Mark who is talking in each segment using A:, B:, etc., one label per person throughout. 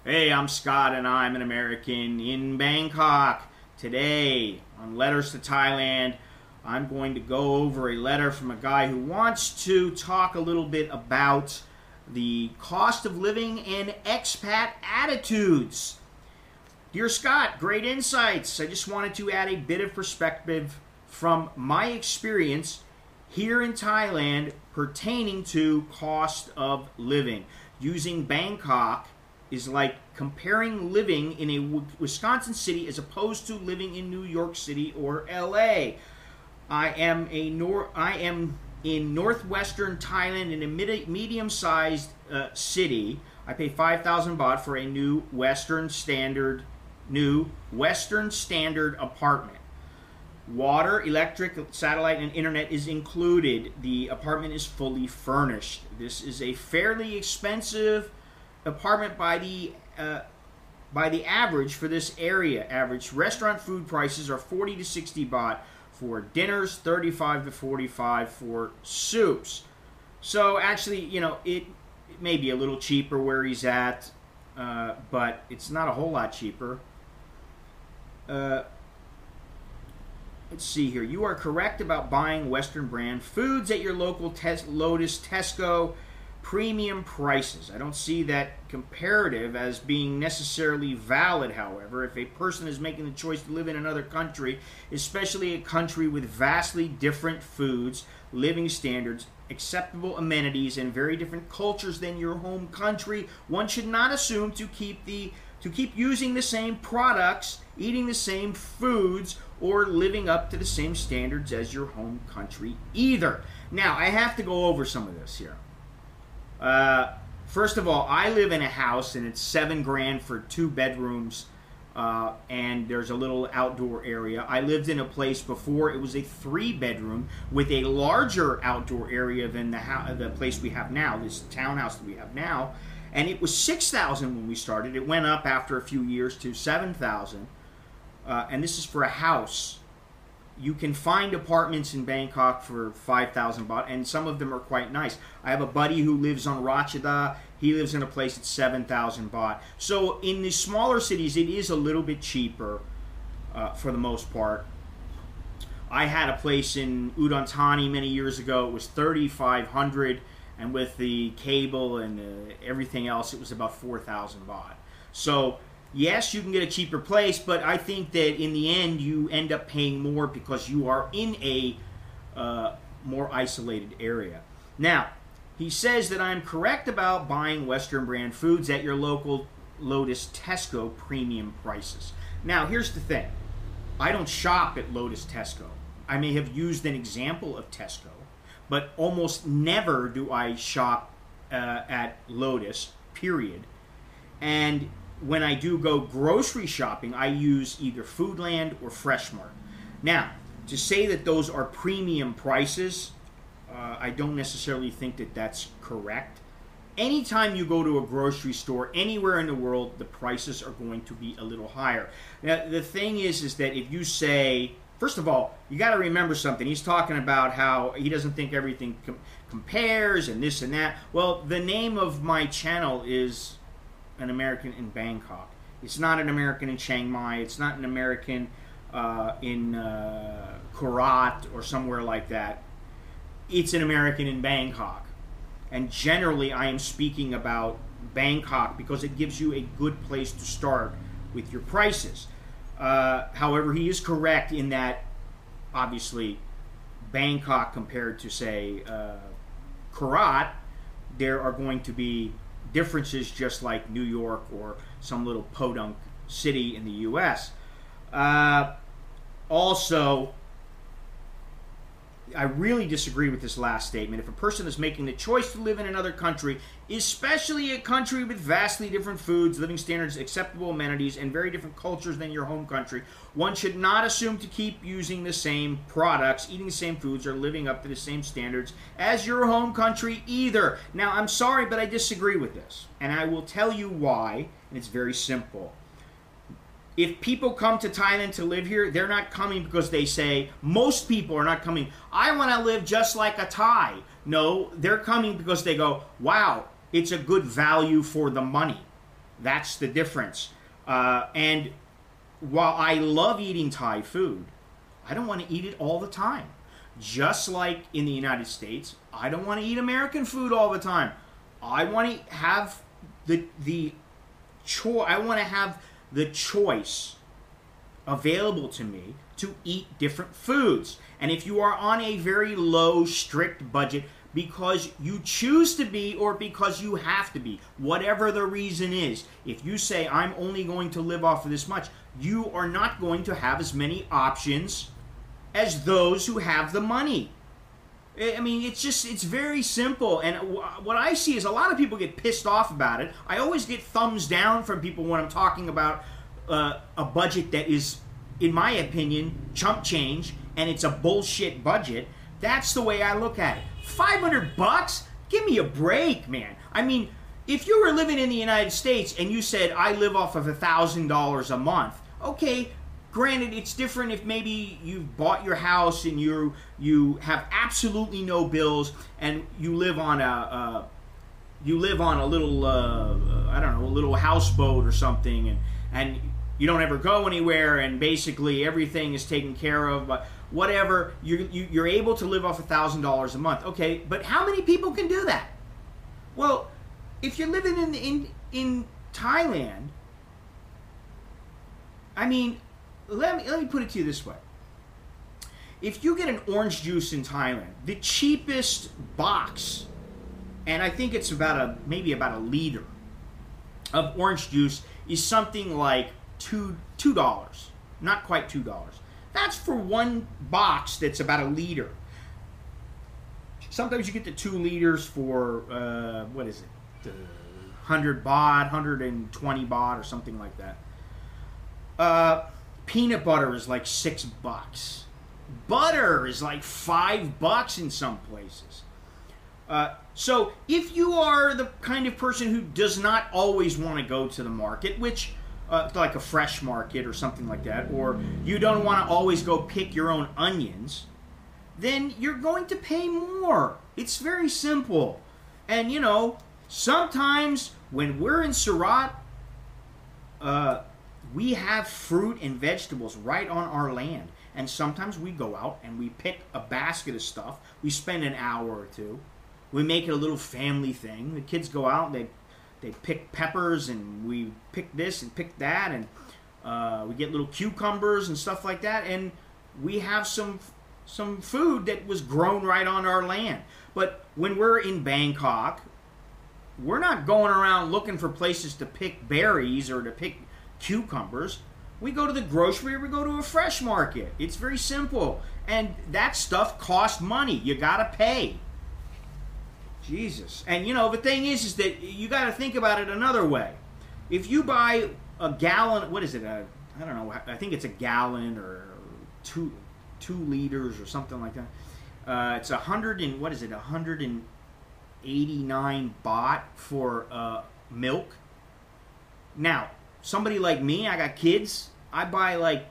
A: Hey, I'm Scott and I'm an American in Bangkok. Today, on Letters to Thailand, I'm going to go over a letter from a guy who wants to talk a little bit about the cost of living and expat attitudes. Dear Scott, great insights. I just wanted to add a bit of perspective from my experience here in Thailand pertaining to cost of living. Using Bangkok is like comparing living in a Wisconsin city as opposed to living in New York City or LA. I am in northwestern Thailand in a medium-sized city. I pay 5,000 baht for a new Western Standard apartment. Water, electric, satellite, and internet is included. The apartment is fully furnished. This is a fairly expensive apartment by the average for this area. Average restaurant food prices are 40 to 60 baht for dinners, 35 to 45 for soups. So actually, you know, it may be a little cheaper where he's at, but it's not a whole lot cheaper. Let's see here. You are correct about buying Western brand foods at your local Lotus Tesco premium prices. I don't see that comparative as being necessarily valid, however. If a person is making the choice to live in another country, especially a country with vastly different foods, living standards, acceptable amenities, and very different cultures than your home country, one should not assume to keep using the same products, eating the same foods, or living up to the same standards as your home country either. Now, I have to go over some of this here. First of all, I live in a house and it's $7 grand for 2 bedrooms, and there's a little outdoor area. I lived in a place before, it was a 3-bedroom with a larger outdoor area than the place we have now, this townhouse that we have now, and it was 6,000 when we started. It went up after a few years to 7,000, and this is for a house. You can find apartments in Bangkok for 5,000 baht, and some of them are quite nice. I have a buddy who lives on Ratchada. He lives in a place at 7,000 baht. So in the smaller cities, it is a little bit cheaper for the most part. I had a place in Udon Thani many years ago. It was 3,500, and with the cable and everything else, it was about 4,000 baht. So yes, you can get a cheaper place, but I think that in the end you end up paying more because you are in a more isolated area. Now, he says that I'm correct about buying Western brand foods at your local Lotus Tesco premium prices. Now, here's the thing. I don't shop at Lotus Tesco. I may have used an example of Tesco, but almost never do I shop at Lotus, period. And when I do go grocery shopping, I use either Foodland or Freshmart. Now, to say that those are premium prices, I don't necessarily think that that's correct. Anytime you go to a grocery store anywhere in the world, the prices are going to be a little higher. Now, the thing is that if you say, first of all, you got to remember something. He's talking about how he doesn't think everything compares and this and that. Well, the name of my channel is An American in Bangkok. It's not an American in Chiang Mai. It's not an American in Korat or somewhere like that. It's an American in Bangkok. And generally, I am speaking about Bangkok because it gives you a good place to start with your prices. However, he is correct in that, obviously, Bangkok compared to, say, Korat, there are going to be differences just like New York or some little podunk city in the U.S. Also, I really disagree with this last statement. If a person is making the choice to live in another country, especially a country with vastly different foods, living standards, acceptable amenities, and very different cultures than your home country, one should not assume to keep using the same products, eating the same foods, or living up to the same standards as your home country either. Now, I'm sorry, but I disagree with this, and I will tell you why, and it's very simple. If people come to Thailand to live here, they're not coming because they say, most people are not coming, I want to live just like a Thai. No, they're coming because they go, wow, it's a good value for the money. That's the difference. And while I love eating Thai food, I don't want to eat it all the time. Just like in the United States, I don't want to eat American food all the time. I want to have the choice available to me to eat different foods. And if you are on a very low, strict budget because you choose to be or because you have to be, whatever the reason is, if you say, I'm only going to live off of this much, you are not going to have as many options as those who have the money. I mean, it's very simple. And what I see is a lot of people get pissed off about it. I always get thumbs down from people when I'm talking about a budget that is, in my opinion, chump change, and it's a bullshit budget. That's the way I look at it. $500? Give me a break, man. I mean, if you were living in the United States and you said, I live off of $1,000 a month, okay, granted, it's different if maybe you've bought your house and you have absolutely no bills and you live on a little I don't know, a little houseboat or something, and you don't ever go anywhere, and basically everything is taken care of. But whatever, you're able to live off $1,000 a month. Okay, but how many people can do that? Well, if you're living in Thailand, I mean, let me put it to you this way. If you get an orange juice in Thailand, the cheapest box, and I think it's maybe about a liter of orange juice, is something like $2, not quite $2. That's for one box that's about a liter. Sometimes you get the 2 liters for, what is it, 100 baht, 120 baht, or something like that. Peanut butter is like $6. Butter is like $5 in some places. So if you are the kind of person who does not always want to go to the market, which like a fresh market or something like that, or you don't want to always go pick your own onions, then you're going to pay more. It's very simple. And you know, sometimes when we're in Surat, we have fruit and vegetables right on our land. And sometimes we go out and we pick a basket of stuff. We spend an hour or two. We make it a little family thing. The kids go out and they pick peppers, and we pick this and pick that, and we get little cucumbers and stuff like that, and we have some food that was grown right on our land. But when we're in Bangkok, we're not going around looking for places to pick berries or to pick cucumbers. We go to the grocery or we go to a fresh market. It's very simple. And that stuff costs money. You gotta pay. Jesus. And you know, the thing is that you gotta think about it another way. If you buy a gallon, what is it? I don't know, I think it's a gallon or 2 liters or something like that. It's 189 baht for milk. Now, somebody like me, I got kids, I buy like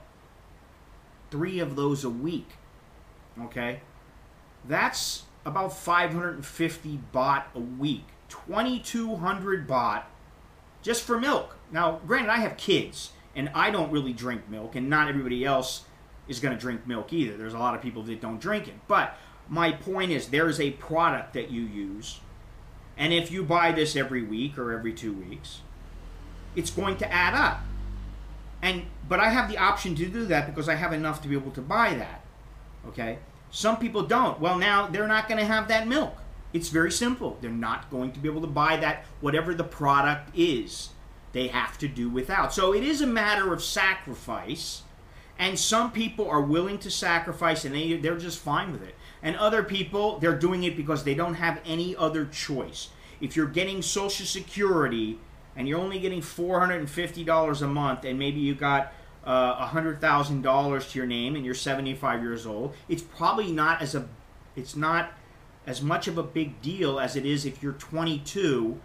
A: 3 of those a week. Okay? That's about 550 baht a week. 2,200 baht just for milk. Now, granted, I have kids, and I don't really drink milk, and not everybody else is going to drink milk either. There's a lot of people that don't drink it. But my point is, there is a product that you use, and if you buy this every week or every 2 weeks, it's going to add up. But I have the option to do that because I have enough to be able to buy that. Okay? Some people don't. Well, now they're not going to have that milk. It's very simple. They're not going to be able to buy that, whatever the product is. They have to do without. So it is a matter of sacrifice, and some people are willing to sacrifice, and they're just fine with it. And other people, they're doing it because they don't have any other choice. If you're getting Social Security and you're only getting $450 a month, and maybe you got $100,000 to your name, and you're 75 years old, it's probably not as much of a big deal as it is if you're 22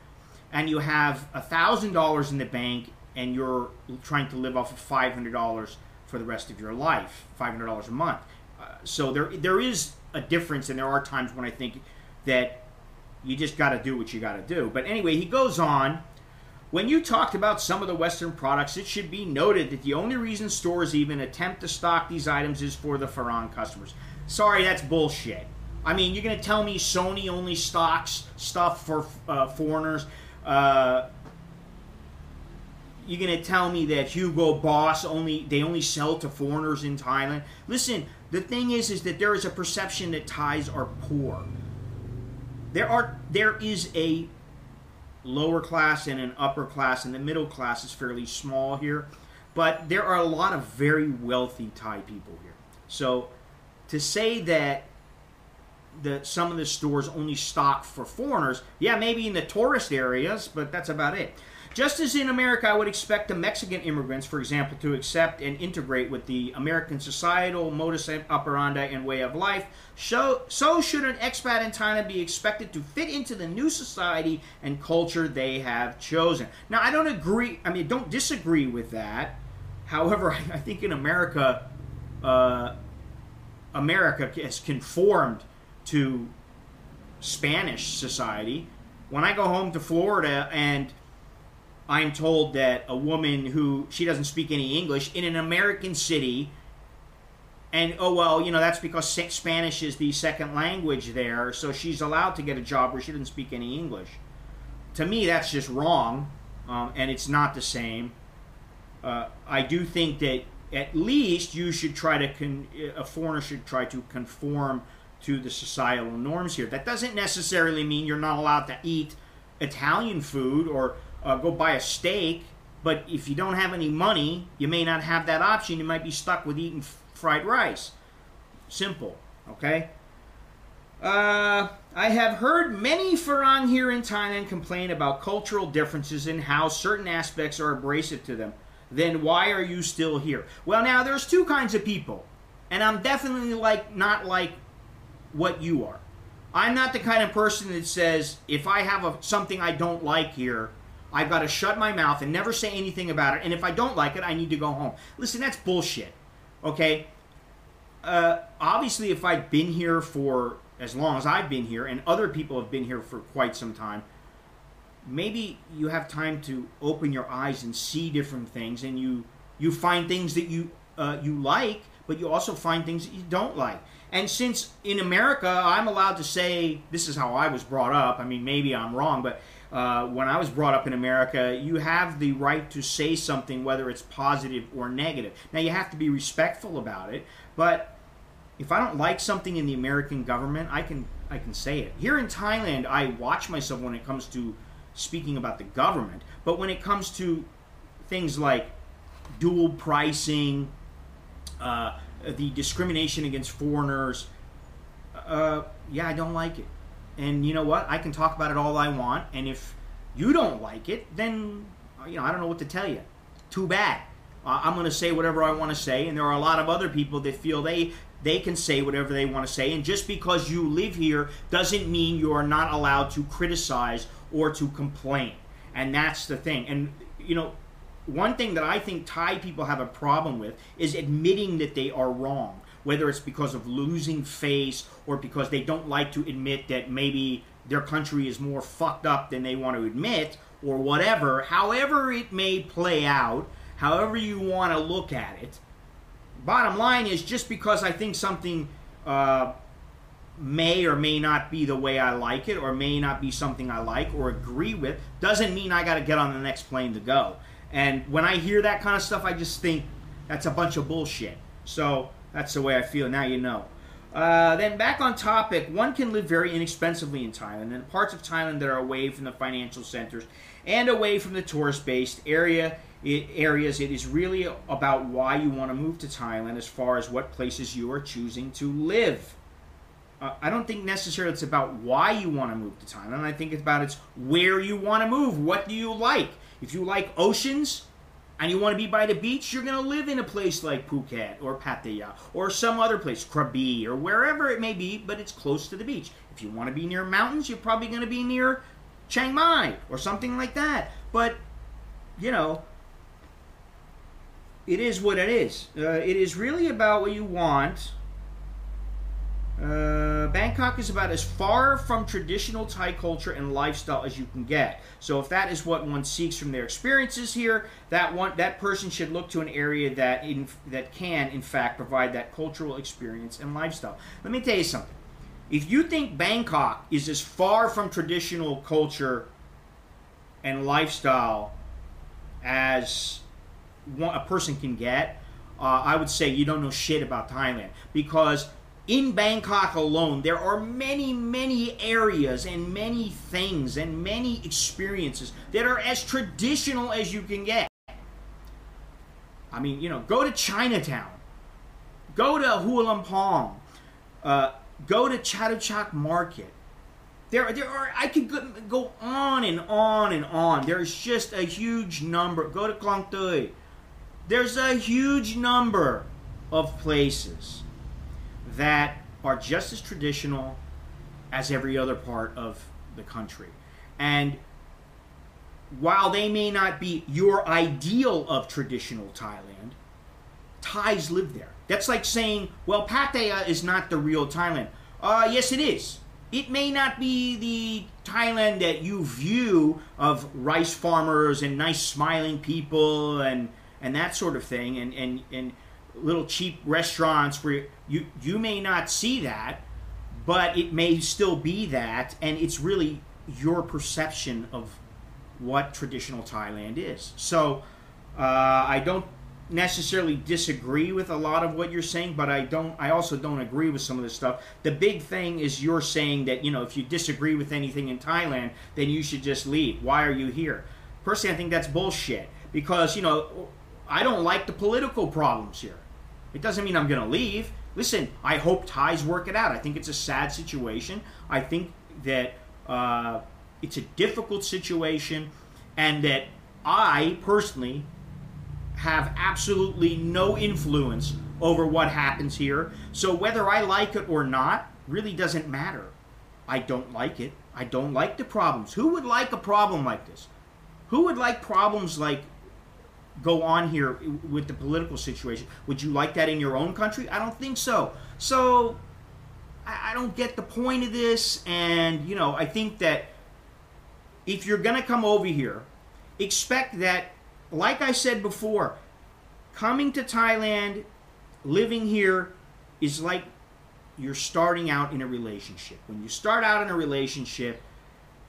A: and you have $1,000 in the bank and you're trying to live off of $500 for the rest of your life, $500 a month. So there is a difference, and there are times when I think that you just got to do what you got to do. But anyway, he goes on. When you talked about some of the Western products, it should be noted that the only reason stores even attempt to stock these items is for the foreign customers. Sorry, that's bullshit. I mean, you're going to tell me Sony only stocks stuff for foreigners? You're going to tell me that Hugo Boss only sell to foreigners in Thailand? Listen, the thing is that there is a perception that Thais are poor. There is a lower class and an upper class, and the middle class is fairly small here, but there are a lot of very wealthy Thai people here. So to say that some of the stores only stock for foreigners, yeah, maybe in the tourist areas, but that's about it. Just as in America, I would expect the Mexican immigrants, for example, to accept and integrate with the American societal modus operandi and way of life, so should an expat in Thailand be expected to fit into the new society and culture they have chosen. Now, I don't disagree with that. However, I think in America, America has conformed to Spanish society. When I go home to Florida and I'm told that a woman she doesn't speak any English in an American city, and that's because Spanish is the second language there, so she's allowed to get a job where she doesn't speak any English. To me, that's just wrong, and it's not the same. I do think that at least a foreigner should try to conform to the societal norms here. That doesn't necessarily mean you're not allowed to eat Italian food or go buy a steak, but if you don't have any money, you may not have that option. You might be stuck with eating fried rice. Simple, okay? I have heard many Farang here in Thailand complain about cultural differences and how certain aspects are abrasive to them. Then why are you still here? Well, now, there's two kinds of people, and I'm definitely not like what you are. I'm not the kind of person that says, if I have something I don't like here, I've got to shut my mouth and never say anything about it, and if I don't like it, I need to go home. Listen, that's bullshit, okay? Obviously, if I've been here for as long as I've been here, and other people have been here for quite some time, maybe you have time to open your eyes and see different things, and you find things that you like, but you also find things that you don't like. And since in America, I'm allowed to say, this is how I was brought up, I mean, maybe I'm wrong, but when I was brought up in America, you have the right to say something, whether it's positive or negative. Now, you have to be respectful about it, but if I don't like something in the American government, I can say it. Here in Thailand, I watch myself when it comes to speaking about the government, but when it comes to things like dual pricing, the discrimination against foreigners, yeah, I don't like it. And you know what? I can talk about it all I want, and if you don't like it, then I don't know what to tell you. Too bad. I'm going to say whatever I want to say, and there are a lot of other people that feel they can say whatever they want to say, and just because you live here doesn't mean you are not allowed to criticize or to complain. And that's the thing. And one thing that I think Thai people have a problem with is admitting that they are wrong, whether it's because of losing face or because they don't like to admit that maybe their country is more fucked up than they want to admit, or whatever. However it may play out, however you want to look at it, bottom line is, just because I think something may or may not be the way I like it, or may not be something I like or agree with, doesn't mean I got to get on the next plane to go. And when I hear that kind of stuff, I just think that's a bunch of bullshit. So that's the way I feel. Now you know. Then back on topic, one can live very inexpensively in Thailand, and parts of Thailand that are away from the financial centers and away from the tourist-based areas. It is really about why you want to move to Thailand as far as what places you are choosing to live. I don't think necessarily it's about why you want to move to Thailand. I think it's about where you want to move. What do you like? If you like oceans and you want to be by the beach, you're going to live in a place like Phuket or Pattaya or some other place, Krabi or wherever it may be, but it's close to the beach. If you want to be near mountains, you're probably going to be near Chiang Mai or something like that. But, it is what it is. It is really about what you want Bangkok is about as far from traditional Thai culture and lifestyle as you can get. So if that is what one seeks from their experiences here, that person should look to an area that can, in fact, provide that cultural experience and lifestyle. Let me tell you something. If you think Bangkok is as far from traditional culture and lifestyle as a person can get, I would say you don't know shit about Thailand, because in Bangkok alone, there are many, many areas and many things and many experiences that are as traditional as you can get. I mean, you know, go to Chinatown, go to Hua Lamphong, go to Chatuchak Market. There are, I could go on and on and on. There's just a huge number. Go to Klong Tui. There's a huge number of places that are just as traditional as every other part of the country. And while they may not be your ideal of traditional Thailand, Thais live there. That's like saying, well, Pattaya is not the real Thailand. Yes, it is. It may not be the Thailand that you view of rice farmers and nice smiling people and that sort of thing, and little cheap restaurants where you may not see that, but it may still be that, and it's really your perception of what traditional Thailand is. So I don't necessarily disagree with a lot of what you're saying, but I also don't agree with some of this stuff. The big thing is you're saying that, you know, if you disagree with anything in Thailand, then you should just leave. Why are you here? Personally, I think that's bullshit, because, you know, I don't like the political problems here. It doesn't mean I'm going to leave. Listen, I hope Thais work it out. I think it's a sad situation. I think that it's a difficult situation, and that I personally have absolutely no influence over what happens here. So whether I like it or not really doesn't matter. I don't like it. I don't like the problems. Who would like a problem like this? Who would like problems like go on here with the political situation? Would you like that in your own country? I don't think so. So I don't get the point of this. And, you know, I think that if you're going to come over here, expect that, like I said before, coming to Thailand, living here, is like you're starting out in a relationship. When you start out in a relationship,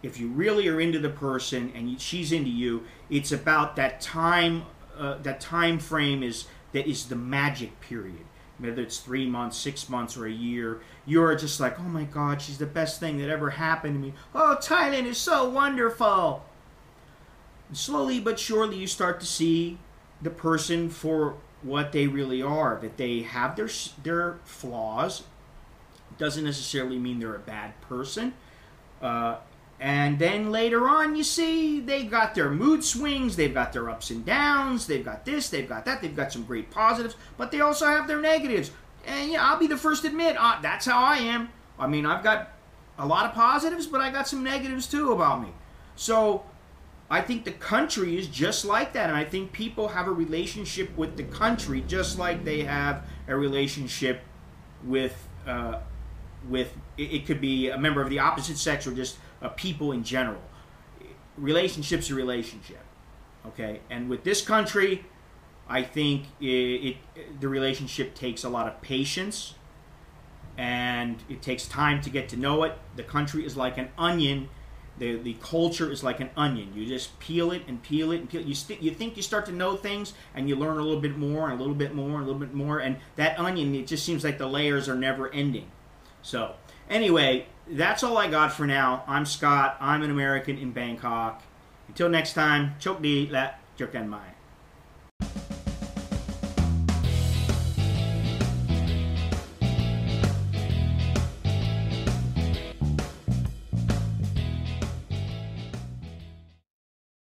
A: if you really are into the person and she's into you, it's about that time. That time frame is the magic period. Whether it's 3 months, 6 months, or a year, you're just like, oh my God, she's the best thing that ever happened to me. Oh, Thailand is so wonderful. And slowly but surely, you start to see the person for what they really are. That they have their flaws. Doesn't necessarily mean they're a bad person. And then later on, you see, they've got their mood swings, they've got their ups and downs, they've got this, they've got that, they've got some great positives, but they also have their negatives. And yeah, I'll be the first to admit, that's how I am. I mean, I've got a lot of positives, but I got some negatives too about me. So I think the country is just like that, and I think people have a relationship with the country just like they have a relationship with it could be a member of the opposite sex or just people in general. Relationship's a relationship, okay? And with this country, I think the relationship takes a lot of patience, and it takes time to get to know it. The country is like an onion. The culture is like an onion. You just peel it and peel it and peel it. You think you start to know things, and you learn a little bit more and a little bit more and a little bit more, and that onion, it just seems like the layers are never ending. So anyway, that's all I got for now. I'm Scott. I'm an American in Bangkok. Until next time, chok di la, cher kan mai.